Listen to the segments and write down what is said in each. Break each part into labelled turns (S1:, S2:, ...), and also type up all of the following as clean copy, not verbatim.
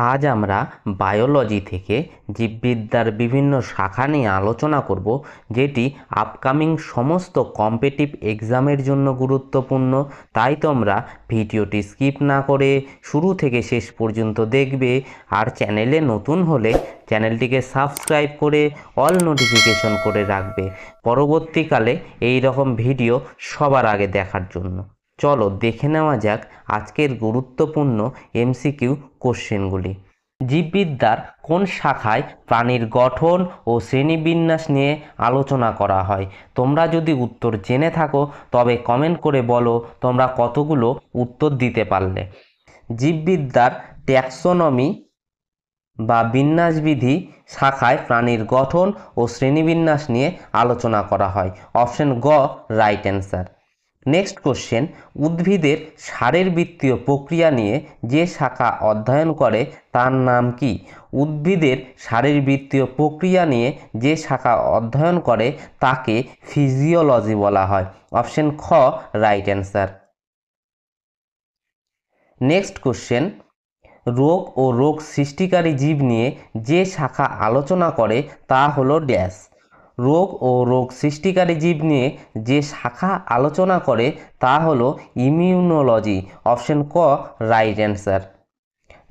S1: আজ আমরা বায়োলজি থেকে জীববিদ্যার বিভিন্ন শাখা নিয়ে আলোচনা করব, যেটি আপকামিং সমস্ত কম্পিটিটিভ এক্সামের জন্য গুরুত্বপূর্ণ। তাই তোমরা ভিডিওটি স্কিপ না করে শুরু থেকে শেষ পর্যন্ত দেখবে। আর চ্যানেলে নতুন হলে চ্যানেলটিকে সাবস্ক্রাইব করে অল নোটিফিকেশন করে রাখবে পরবর্তীকালে এই রকম ভিডিও সবার আগে দেখার জন্য। চলো দেখে নেওয়া যাক আজকের গুরুত্বপূর্ণ এমসিকিউ কোশ্চেনগুলি। জীববিদ্যার কোন শাখায় প্রাণীর গঠন ও শ্রেণীবিন্যাস নিয়ে আলোচনা করা হয়? তোমরা যদি উত্তর জেনে থাকো তবে কমেন্ট করে বলো তোমরা কতগুলো উত্তর দিতে পারলে। জীববিদ্যার ট্যাক্সোনমি বা বিন্যাসবিধি শাখায় প্রাণীর গঠন ও শ্রেণীবিন্যাস নিয়ে আলোচনা করা হয়। অপশন গ রাইট অ্যান্সার। নেক্সট কোশ্চেন, উদ্ভিদের শারীরবৃত্তীয় প্রক্রিয়া নিয়ে যে শাখা অধ্যয়ন করে তার নাম কি? উদ্ভিদের শারীরবৃত্তীয় প্রক্রিয়া নিয়ে যে শাখা অধ্যয়ন করে তাকে ফিজিওলজি বলা হয়। অপশন খ রাইট অ্যান্সার। নেক্সট কোশ্চেন, রোগ ও রোগ সৃষ্টিকারী জীব নিয়ে যে শাখা আলোচনা করে তা হলো ড্যাশ। রোগ ও রোগ সৃষ্টিকারী জীব নিয়ে যে শাখা আলোচনা করে তা হলো ইমিউনোলজি। অপশন ক রাইট অ্যান্সার।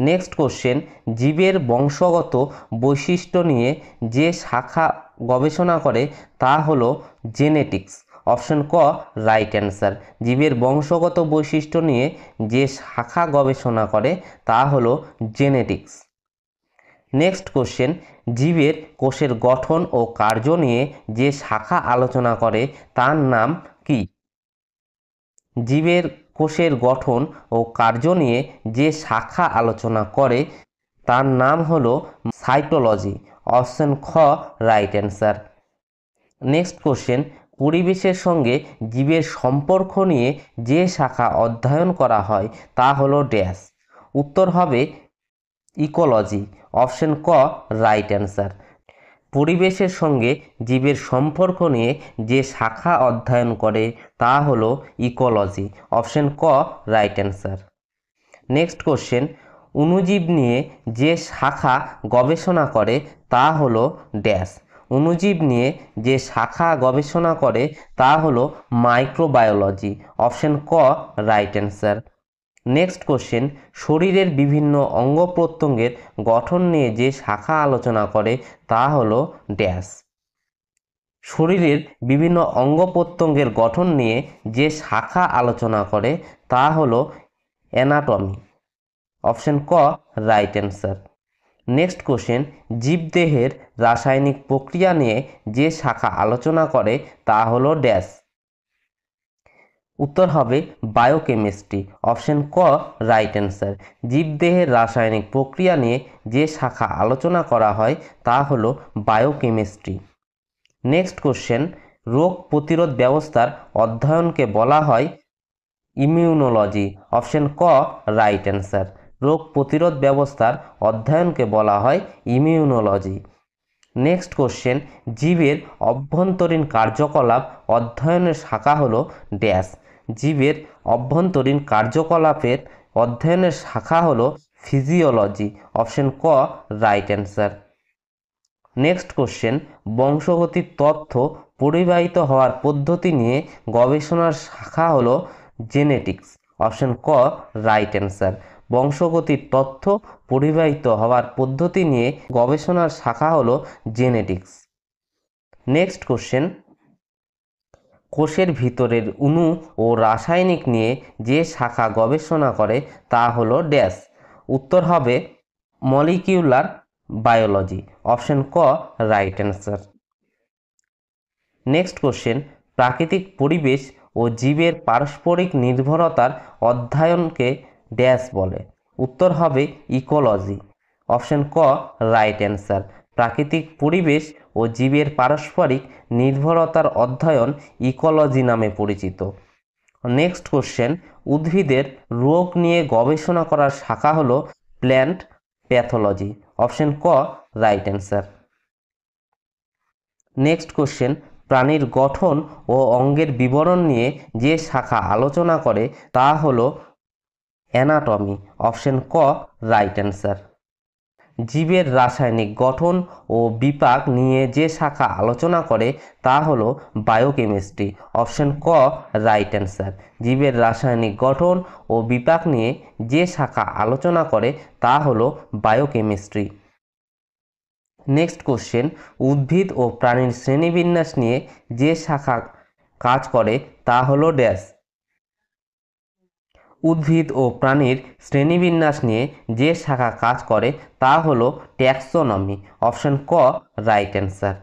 S1: নেক্সট কোশ্চেন, জীবের বংশগত বৈশিষ্ট্য নিয়ে যে শাখা গবেষণা করে তা হলো জেনেটিক্স। অপশন ক রাইট অ্যান্সার। জীবের বংশগত বৈশিষ্ট্য নিয়ে যে শাখা গবেষণা করে তা হলো জেনেটিক্স। নেক্সট কোশ্চেন, জীবের কোষের গঠন ও কার্য নিয়ে যে শাখা আলোচনা করে তার নাম কি? জীবের কোষের গঠন ও কার্য নিয়ে যে শাখা আলোচনা করে তার নাম হলো সাইটোলজি। অপশন খ রাইট অ্যান্সার। নেক্সট কোশ্চেন, পরিবেশের সঙ্গে জীবের সম্পর্ক নিয়ে যে শাখা অধ্যয়ন করা হয় তা হলো ড্যাশ। উত্তর হবে ইকোলজি। অপশন ক রাইট অ্যান্সার। পরিবেশের সঙ্গে জীবের সম্পর্ক নিয়ে যে শাখা অধ্যয়ন করে তা হলো ইকোলজি। অপশন ক রাইট অ্যান্সার। নেক্সট কোশ্চেন, অণুজীব নিয়ে যে শাখা গবেষণা করে তা হলো ড্যাশ। অণুজীব নিয়ে যে শাখা গবেষণা করে তা হলো মাইক্রোবায়োলজি। অপশন ক রাইট অ্যান্সার। নেক্সট কোশ্চেন, শরীরের বিভিন্ন অঙ্গ প্রত্যঙ্গের গঠন নিয়ে যে শাখা আলোচনা করে তা হলো ড্যাশ। শরীরের বিভিন্ন অঙ্গ প্রত্যঙ্গের গঠন নিয়ে যে শাখা আলোচনা করে তা হলো অ্যানাটমি। অপশন ক রাইট অ্যান্সার। নেক্সট কোশ্চেন, জীবদেহের রাসায়নিক প্রক্রিয়া নিয়ে যে শাখা আলোচনা করে তা হলো ড্যাশ। উত্তর হবে বায়োকেমিস্ট্রি। অপশন ক রাইট অ্যান্সার। জীবদেহের রাসায়নিক প্রক্রিয়া নিয়ে যে শাখা আলোচনা করা হয় তা হলো বায়োকেমিস্ট্রি। নেক্সট কোশ্চেন, রোগ প্রতিরোধ ব্যবস্থার অধ্যয়নকে বলা হয় ইমিউনোলজি। অপশন ক রাইট অ্যান্সার। রোগ প্রতিরোধ ব্যবস্থার অধ্যয়নকে বলা হয় ইমিউনোলজি। নেক্সট কোশ্চেন, জীবের অভ্যন্তরীণ কার্যকলাপ অধ্যয়নের শাখা হলো ড্যাশ। জীবের অভ্যন্তরীণ কার্যকলাপের অধ্যয়নের শাখা হলো ফিজিওলজি। অপশন ক রাইট অ্যান্সার। নেক্সট কোশ্চেন, বংশগতির তথ্য পরিবাহিত হওয়ার পদ্ধতি নিয়ে গবেষণার শাখা হলো জেনেটিক্স। অপশন ক রাইট অ্যান্সার। বংশগতির তথ্য পরিবাহিত হওয়ার পদ্ধতি নিয়ে গবেষণার শাখা হলো জেনেটিক্স। নেক্সট কোশ্চেন, কোষের ভিতরের অণু ও রাসায়নিক নিয়ে যে শাখা গবেষণা করে তা হলো ড্যাশ। উত্তর হবে মলিকিউলার বায়োলজি। অপশন ক রাইট অ্যান্সার। নেক্সট কোশ্চেন, প্রাকৃতিক পরিবেশ ও জীবের পারস্পরিক নির্ভরতার অধ্যয়নকে ড্যাশ বলে। উত্তর হবে ইকোলজি। অপশন ক রাইট অ্যান্সার। প্রাকৃতিক পরিবেশ ও জীবের পারস্পরিক নির্ভরতার অধ্যয়ন ইকোলজি নামে পরিচিত। নেক্সট কোশ্চেন, উদ্ভিদের রোগ নিয়ে গবেষণা করার শাখা হলো প্ল্যান্ট প্যাথোলজি। অপশন ক রাইট অ্যান্সার। নেক্সট কোশ্চেন, প্রাণীর গঠন ও অঙ্গের বিবরণ নিয়ে যে শাখা আলোচনা করে তা হলো অ্যানাটমি। অপশন ক রাইট অ্যান্সার। জীবের রাসায়নিক গঠন ও বিপাক নিয়ে যে শাখা আলোচনা করে তা হলো বায়োকেমিস্ট্রি। অপশন ক রাইট অ্যান্সার। জীবের রাসায়নিক গঠন ও বিপাক নিয়ে যে শাখা আলোচনা করে তা হলো বায়োকেমিস্ট্রি। নেক্সট কোশ্চেন, উদ্ভিদ ও প্রাণীর শ্রেণীবিন্যাস নিয়ে যে শাখা কাজ করে তা হলো ড্যাশ। উদ্ভিদ ও প্রাণীর শ্রেণীবিন্যাস নিয়ে যে শাখা কাজ করে তা হলো ট্যাক্সোনমি। অপশন ক রাইট অ্যান্সার।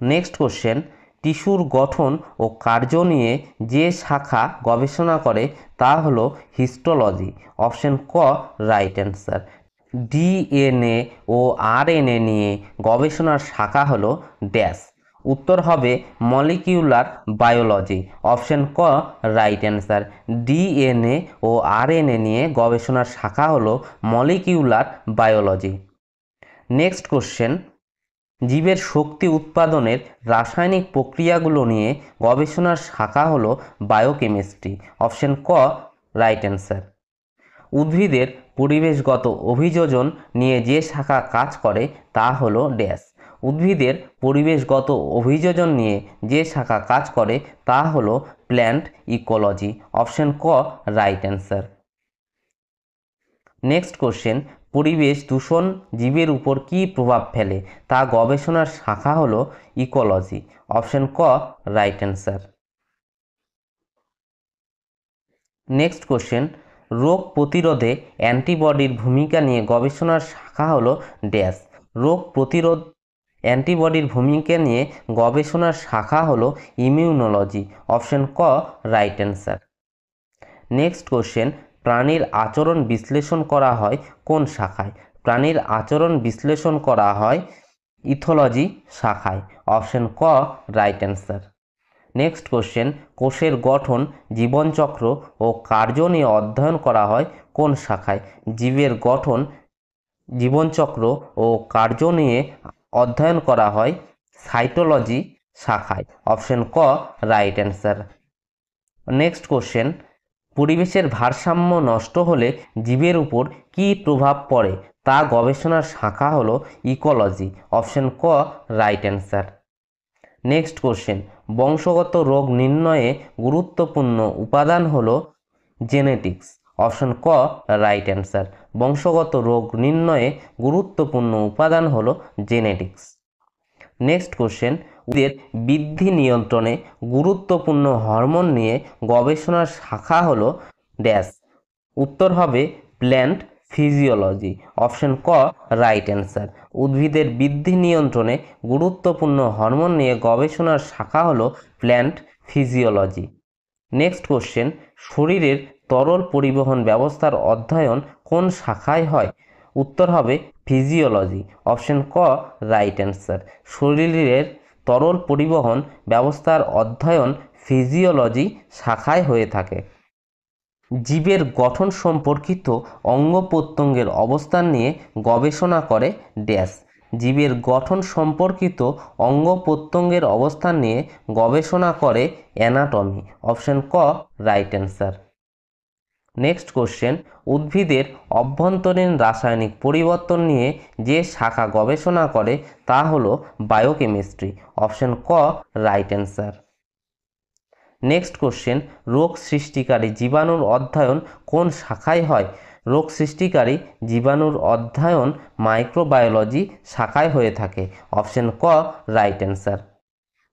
S1: নেক্সট কোশ্চেন, টিস্যুর গঠন ও কার্য নিয়ে যে শাখা গবেষণা করে তা হলো হিস্টোলজি। অপশন ক রাইট অ্যান্সার। ডিএনএ ও আরএনএ নিয়ে গবেষণার শাখা হলো ড্যাশ। উত্তর হবে মলিকিউলার বায়োলজি। অপশন ক রাইট অ্যান্সার। ডিএনএ ও আরএনএ নিয়ে গবেষণার শাখা হলো মলিকিউলার বায়োলজি। নেক্সট কোশ্চেন, জীবের শক্তি উৎপাদনের রাসায়নিক প্রক্রিয়াগুলো নিয়ে গবেষণার শাখা হলো বায়োকেমিস্ট্রি। অপশন ক রাইট অ্যান্সার। উদ্ভিদের পরিবেশগত অভিযোজন নিয়ে যে শাখা কাজ করে তা হলো ড্যাশ। উদ্ভিদের পরিবেশগত অভিযোজন নিয়ে যে শাখা কাজ করে তা হলো প্ল্যান্ট ইকোলজি। অপশন ক রাইট অ্যান্সার। নেক্সট কোশ্চেন, পরিবেশ দূষণ জীবের উপর কী প্রভাব ফেলে তা গবেষণার শাখা হলো ইকোলজি। অপশন ক রাইট অ্যান্সার। নেক্সট কোশ্চেন, রোগ প্রতিরোধে অ্যান্টিবডির ভূমিকা নিয়ে গবেষণার শাখা হলো ড্যাশ। রোগ প্রতিরোধ অ্যান্টিবডির ভূমিকা নিয়ে গবেষণার শাখা হলো ইমিউনোলজি। অপশন ক রাইট অ্যান্সার। নেক্সট কোশ্চেন, প্রাণীর আচরণ বিশ্লেষণ করা হয় কোন শাখায়? প্রাণীর আচরণ বিশ্লেষণ করা হয় ইথোলজি শাখায়। অপশন ক রাইট অ্যান্সার। নেক্সট কোশ্চেন, কোষের গঠন, জীবনচক্র ও কার্য নিয়ে অধ্যয়ন করা হয় কোন শাখায়? জীবের গঠন, জীবনচক্র ও কার্য নিয়ে অধ্যয়ন করা হয় সাইটোলজি শাখায়। অপশন ক রাইট অ্যান্সার। নেক্সট কোশ্চেন, পরিবেশের ভারসাম্য নষ্ট হলে জীবের উপর কী প্রভাব পড়ে তা গবেষণার শাখা হলো ইকোলজি। অপশন ক রাইট অ্যান্সার। নেক্সট কোশ্চেন, বংশগত রোগ নির্ণয়ে গুরুত্বপূর্ণ উপাদান হলো জেনেটিক্স। অপশন ক রাইট অ্যান্সার। বংশগত রোগ নির্ণয়ে গুরুত্বপূর্ণ উপাদান হলো জেনেটিক্স। নেক্সট কোশ্চেন, উদ্ভিদের বৃদ্ধি নিয়ন্ত্রণে গুরুত্বপূর্ণ হরমোন নিয়ে গবেষণার শাখা হলো ড্যাশ। উত্তর হবে প্ল্যান্ট ফিজিওলজি। অপশন ক রাইট অ্যান্সার। উদ্ভিদের বৃদ্ধি নিয়ন্ত্রণে গুরুত্বপূর্ণ হরমোন নিয়ে গবেষণার শাখা হলো প্ল্যান্ট ফিজিওলজি। নেক্সট কোশ্চেন, শরীরের তরল পরিবহন ব্যবস্থার অধ্যয়ন কোন শাখায় হয়? উত্তর হবে ফিজিওলজি। অপশন ক রাইট অ্যান্সার। শরীরের তরল পরিবহন ব্যবস্থার অধ্যয়ন ফিজিওলজি শাখায় হয়ে থাকে। জীবের গঠন সম্পর্কিত অঙ্গ প্রত্যঙ্গের অবস্থান নিয়ে গবেষণা করে ড্যাশ। জীবের গঠন সম্পর্কিত অঙ্গ প্রত্যঙ্গের অবস্থান নিয়ে গবেষণা করে অ্যানাটমি। অপশন ক রাইট অ্যান্সার। নেক্সট কোশ্চেন, উদ্ভিদের অভ্যন্তরীণ রাসায়নিক পরিবর্তন নিয়ে যে শাখা গবেষণা করে তা হলো বায়োকেমিস্ট্রি। অপশন ক রাইট অ্যান্সার। নেক্সট কোশ্চেন, রোগ সৃষ্টিকারী জীবাণুর অধ্যয়ন কোন শাখায় হয়? রোগ সৃষ্টিকারী জীবাণুর অধ্যয়ন মাইক্রোবায়োলজি শাখায় হয়ে থাকে। অপশন ক রাইট অ্যান্সার।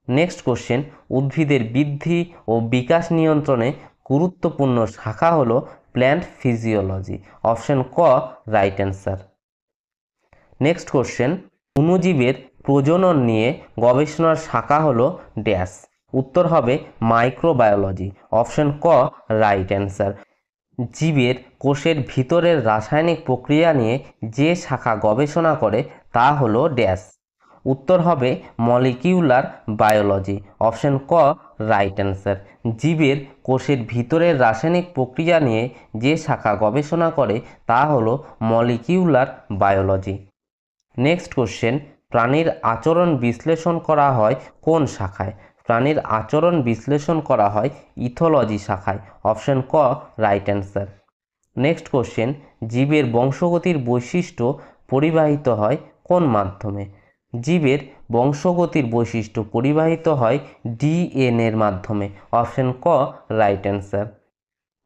S1: নেক্সট কোশ্চেন, উদ্ভিদের বৃদ্ধি ও বিকাশ নিয়ন্ত্রণে গুরুত্বপূর্ণ শাখা হলো প্ল্যান্ট ফিজিওলজি। অপশন ক রাইট অ্যান্সার। নেক্সট কোশ্চেন, অণুজীবের প্রজনন নিয়ে গবেষণার শাখা হলো ড্যাশ। উত্তর হবে মাইক্রোবায়োলজি। অপশন ক রাইট অ্যান্সার। জীবের কোষের ভিতরের রাসায়নিক প্রক্রিয়া নিয়ে যে শাখা গবেষণা করে তা হলো ড্যাশ। উত্তর হবে মলিকিউলার বায়োলজি। অপশন ক রাইট অ্যান্সার। জীবের কোষের ভিতরের রাসায়নিক প্রক্রিয়া নিয়ে যে শাখা গবেষণা করে তা হলো মলিকিউলার বায়োলজি। নেক্সট কোশ্চেন, প্রাণীর আচরণ বিশ্লেষণ করা হয় কোন শাখায়? প্রাণীর আচরণ বিশ্লেষণ করা হয় ইথোলজি শাখায়। অপশন ক রাইট অ্যান্সার। নেক্সট কোশ্চেন, জীবের বংশগতির বৈশিষ্ট্য পরিবাহিত হয় কোন মাধ্যমে? জীবের বংশগতির বৈশিষ্ট্য পরিবাহিত হয় ডিএনএর মাধ্যমে। অপশন ক রাইট অ্যান্সার।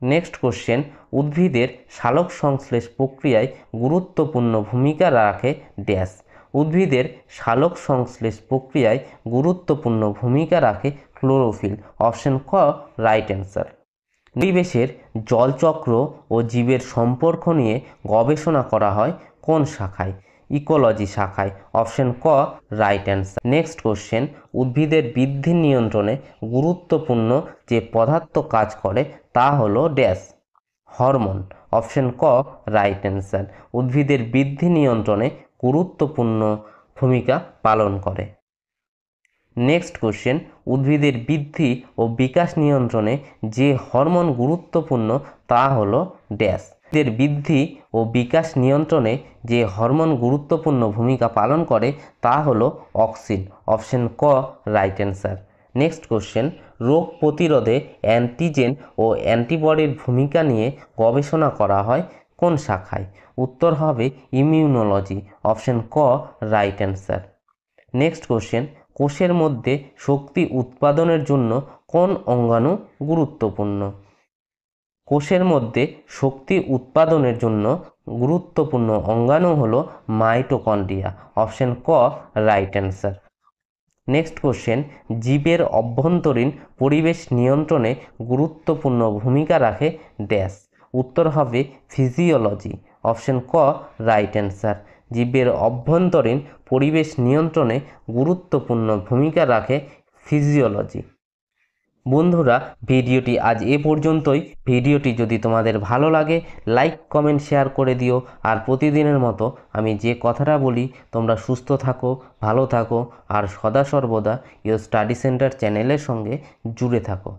S1: নেক্সট কোশ্চেন, উদ্ভিদের সালোক সংশ্লেষ প্রক্রিয়ায় গুরুত্বপূর্ণ ভূমিকা রাখে ড্যাশ। উদ্ভিদের সালোক সংশ্লেষ প্রক্রিয়ায় গুরুত্বপূর্ণ ভূমিকা রাখে ক্লোরোফিল। অপশন ক রাইট অ্যান্সার। পরিবেশের জলচক্র ও জীবের সম্পর্ক নিয়ে গবেষণা করা হয় কোন শাখায়? ইকোলজি শাখায়। অপশন ক রাইট অ্যান্সার। নেক্সট কোশ্চেন, উদ্ভিদের বৃদ্ধি নিয়ন্ত্রণে গুরুত্বপূর্ণ যে পদার্থ কাজ করে তা হলো ড্যাশ। হরমোন। অপশন ক রাইট অ্যান্সার। উদ্ভিদের বৃদ্ধি নিয়ন্ত্রণে গুরুত্বপূর্ণ ভূমিকা পালন করে। নেক্সট কোশ্চেন, উদ্ভিদের বৃদ্ধি ও বিকাশ নিয়ন্ত্রণে যে হরমোন গুরুত্বপূর্ণ তা হলো ড্যাশ। উদ্ভিদের বৃদ্ধি ও বিকাশ নিয়ন্ত্রণে যে হরমোন গুরুত্বপূর্ণ ভূমিকা পালন করে তা হলো অক্সিন। অপশন ক রাইট অ্যান্সার। নেক্সট কোশ্চেন, রোগ প্রতিরোধে অ্যান্টিজেন ও অ্যান্টিবডির ভূমিকা নিয়ে গবেষণা করা হয় কোন শাখায়? উত্তর হবে ইমিউনোলজি। অপশন ক রাইট অ্যান্সার। নেক্সট কোশ্চেন, কোষের মধ্যে শক্তি উৎপাদনের জন্য কোন অঙ্গাণু গুরুত্বপূর্ণ? কোষের মধ্যে শক্তি উৎপাদনের জন্য গুরুত্বপূর্ণ অঙ্গাণু হলো মাইটোকন্ড্রিয়া। অপশন ক রাইট অ্যান্সার। নেক্সট কোশ্চেন, জীবের অভ্যন্তরীণ পরিবেশ নিয়ন্ত্রণে গুরুত্বপূর্ণ ভূমিকা রাখে ড্যাশ। উত্তর হবে ফিজিওলজি। অপশন ক রাইট অ্যান্সার। জীবের অভ্যন্তরীণ পরিবেশ নিয়ন্ত্রণে গুরুত্বপূর্ণ ভূমিকা রাখে ফিজিওলজি। বন্ধুরা, ভিডিওটি আজ এ পর্যন্তই। ভিডিওটি যদি তোমাদের ভালো লাগে লাইক কমেন্ট শেয়ার করে দিও। আর প্রতিদিনের মতো আমি যে কথাটা বলি, তোমরা সুস্থ থাকো, ভালো থাকো আর সদা সর্বদা ইওর স্টাডি সেন্টার চ্যানেলের সঙ্গে জুড়ে থাকো।